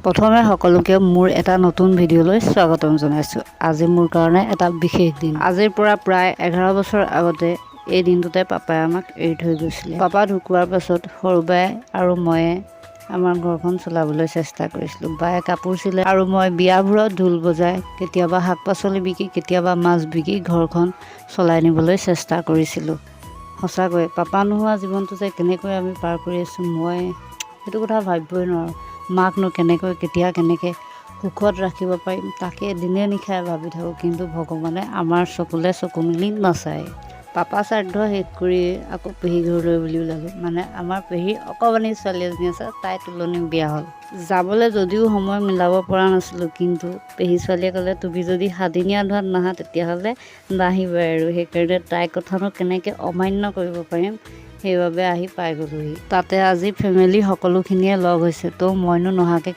প্ৰথমে সকলোকে মোৰ এটা নতুন ভিডিঅ'লৈ স্বাগতম জনাইছোঁ। আজি মোৰ কাৰণে এটা বিশেষ দিন। আজিৰ পৰা প্ৰায় 11 বছৰ আগতে এই দিনটোতে পাপাই আমাক এৰি থৈ গৈছিলে। পাপা ঢুকোৱাৰ পাছত সৰু বাই আৰু ময়ে আমাৰ ঘৰখন চলাবলৈ চেষ্টা কৰিছিলোঁ। বায়ে কাপোৰ চিলাই আৰু মই বিয়াবোৰত ঢোল বজাই, কেতিয়াবা শাক পাচলি বিকি, কেতিয়াবা মাছ বিকি ঘৰখন চলাই নিবলৈ চেষ্টা কৰিছিলোঁ। সঁচাকৈ পাপা নোহোৱা জীৱনটো যে কেনেকৈ আমি পাৰ কৰি আছোঁ, মই সেইটো কথা ভাবিবই নোৱাৰোঁ। মাকনো কেনেকৈ সুখত ৰাখিব পাৰিম তাকে দিনে নিশাই ভাবি থাকোঁ, কিন্তু ভগৱানে আমাৰ চকুলৈ চকু মেলি নাচায়। পাপা শ্ৰাদ্ধ শেষ কৰি আকৌ পেহী ঘৰলৈ বুলি ওলালোঁ। মানে আমাৰ পেহীৰ অকণমানি ছোৱালী এজনী আছে, তাই তুলনি বিয়া হ'ল। যাবলৈ যদিও সময় মিলাব পৰা নাছিলোঁ, কিন্তু পেহী ছোৱালীয়ে ক'লে তুমি যদি সাতদিনীয়া ধোৱাত নাহা তেতিয়াহ'লে নাহিবাই আৰু। সেইকাৰণে তাইৰ কথানো কেনেকৈ অমান্য কৰিব পাৰিম, সেইবাবে আহি পাই গ'লোহি। তাতে আজি ফেমিলি সকলোখিনিয়ে লগ হৈছে, তো মইনো নহাকৈ